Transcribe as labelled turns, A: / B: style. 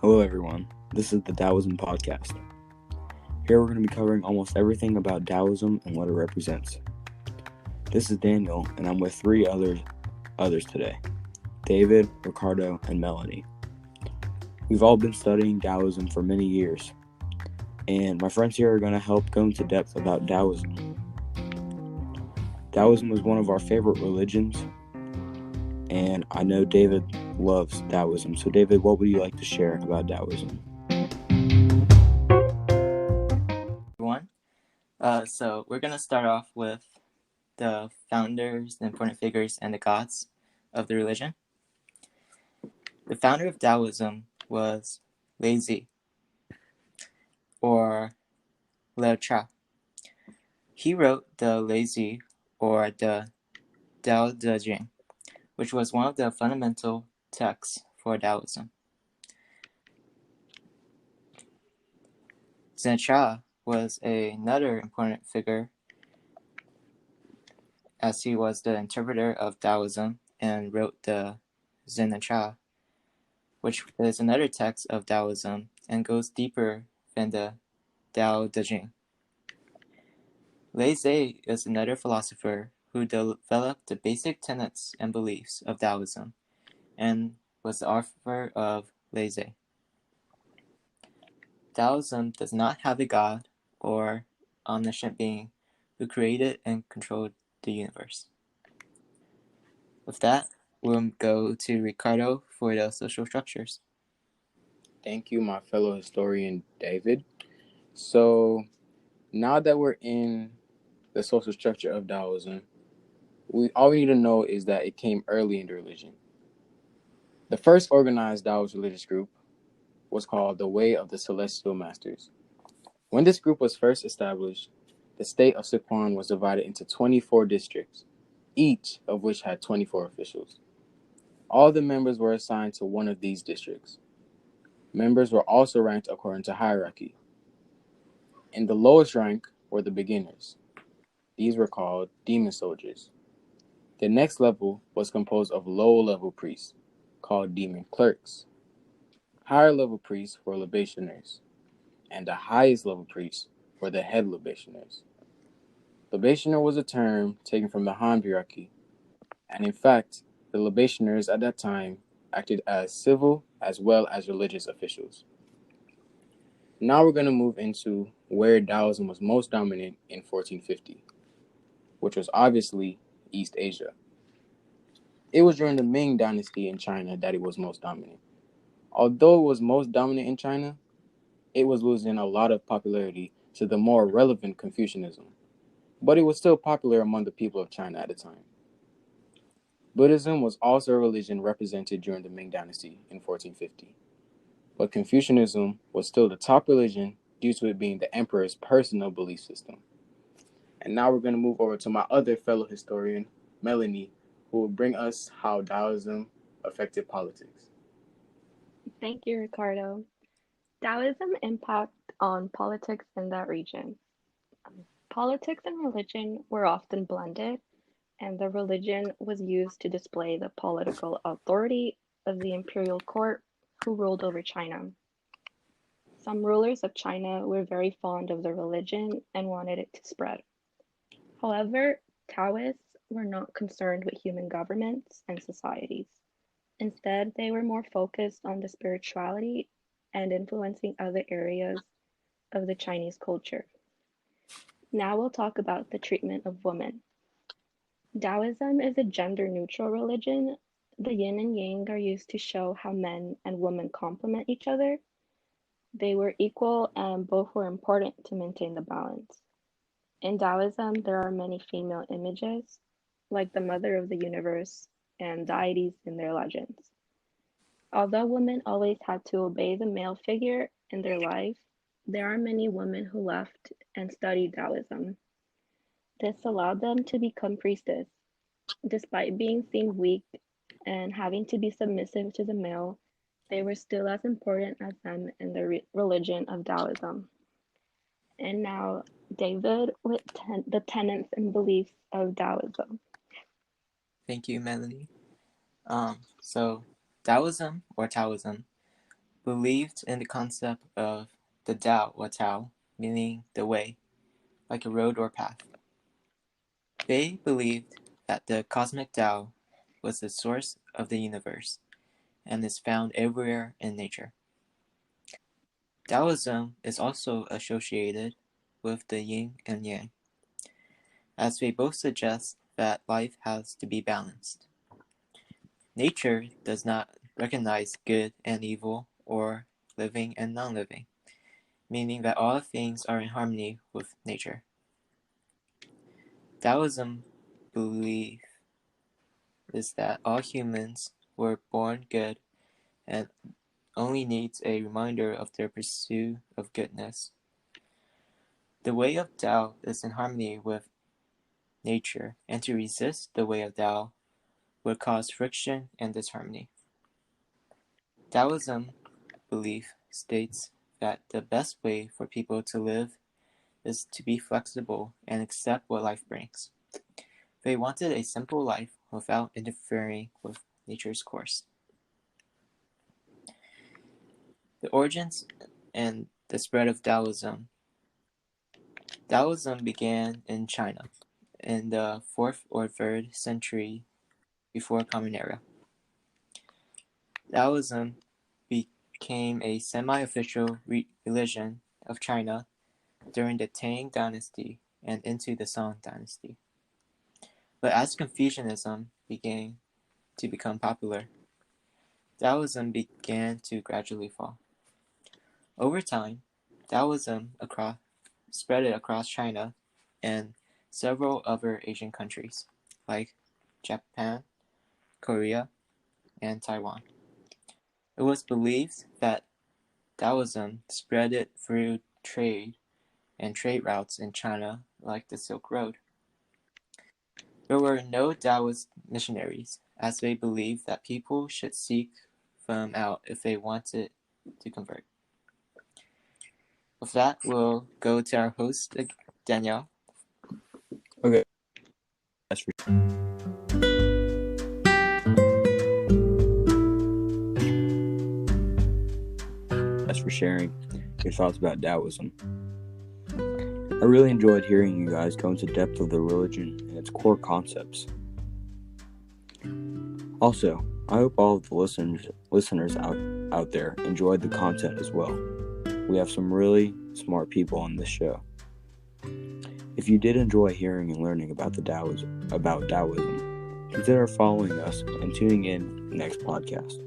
A: Hello everyone, this is the Daoism podcast. Here we're going to be covering almost everything about Daoism and what it represents. This is Daniel, and I'm with three others today, David, Ricardo, and Melanie. We've all been studying Daoism for many years, and my friends here are going to help go into depth about Daoism. Daoism is one of our favorite religions, and I know David loves Daoism. So David, what would you like to share about Daoism?
B: Everyone. So we're going to start off with the founders, the important figures, and the gods of the religion. The founder of Daoism was Lazy, or Lao Cha. He wrote the Lazy, or the Daoism, which was one of the fundamental texts for Daoism. Zhen Cha was another important figure, as he was the interpreter of Daoism and wrote the Zhen Cha, which is another text of Daoism and goes deeper than the Dao De Jing. Lei Zhe is another philosopher who developed the basic tenets and beliefs of Daoism and was the author of Lei Zhe. Daoism does not have a god or omniscient being who created and controlled the universe. With that, we'll go to Ricardo for the social structures.
C: Thank you, my fellow historian David. So now that we're in the social structure of Daoism, all we need to know is that it came early in the religion. The first organized Taoist religious group was called the Way of the Celestial Masters. When this group was first established, the state of Sichuan was divided into 24 districts, each of which had 24 officials. All the members were assigned to one of these districts. Members were also ranked according to hierarchy. In the lowest rank were the beginners. These were called demon soldiers. The next level was composed of low-level priests, called demon clerks. Higher-level priests were libationers, and the highest-level priests were the head libationers. Libationer was a term taken from the Han hierarchy, and in fact, the libationers at that time acted as civil as well as religious officials. Now we're going to move into where Taoism was most dominant in 1450, which was obviously East Asia. It was during the Ming Dynasty in China that it was most dominant. Although it was most dominant in China, it was losing a lot of popularity to the more relevant Confucianism, but it was still popular among the people of China at the time. Buddhism was also a religion represented during the Ming Dynasty in 1450. But Confucianism was still the top religion due to it being the emperor's personal belief system. And now we're going to move over to my other fellow historian, Melanie, who will bring us how Taoism affected politics.
D: Thank you, Ricardo. Taoism impact on politics in that region. Politics and religion were often blended, and the religion was used to display the political authority of the imperial court who ruled over China. Some rulers of China were very fond of the religion and wanted it to spread. However, Taoists were not concerned with human governments and societies. Instead, they were more focused on the spirituality and influencing other areas of the Chinese culture. Now we'll talk about the treatment of women. Taoism is a gender-neutral religion. The yin and yang are used to show how men and women complement each other. They were equal and both were important to maintain the balance. In Taoism, there are many female images, like the Mother of the Universe and deities in their legends. Although women always had to obey the male figure in their life, there are many women who left and studied Taoism. This allowed them to become priestess. Despite being seen weak and having to be submissive to the male, they were still as important as them in the religion of Taoism. And now, David with the tenets and beliefs of Taoism.
B: Thank you, Melanie. So Daoism, or Taoism, believed in the concept of the Tao or Tao, meaning the way, like a road or path. They believed that the cosmic Tao was the source of the universe and is found everywhere in nature. Daoism is also associated with the yin and yang, as they both suggest that life has to be balanced. Nature does not recognize good and evil or living and non-living, meaning that all things are in harmony with nature. Daoism belief is that all humans were born good and only needs a reminder of their pursuit of goodness. The way of Tao is in harmony with nature, and to resist the way of Tao would cause friction and disharmony. Daoism belief states that the best way for people to live is to be flexible and accept what life brings. They wanted a simple life without interfering with nature's course. The origins and the spread of Daoism. Daoism began in China in the 4th or 3rd century before Common Era. Daoism became a semi-official religion of China during the Tang Dynasty and into the Song Dynasty. But as Confucianism began to become popular, Daoism began to gradually fall. Over time, Daoism spread across China and several other Asian countries, like Japan, Korea, and Taiwan. It was believed that Daoism spread it through trade and trade routes in China, like the Silk Road. There were no Taoist missionaries, as they believed that people should seek them out if they wanted to convert. With that, we'll go to our host, Danielle.
A: Okay. Thanks for sharing your thoughts about Taoism. I really enjoyed hearing you guys go into depth of the religion and its core concepts. Also, I hope all of the listeners out there enjoyed the content as well. We have some really smart people on this show. If you did enjoy hearing and learning about Taoism, consider following us and tuning in next podcast.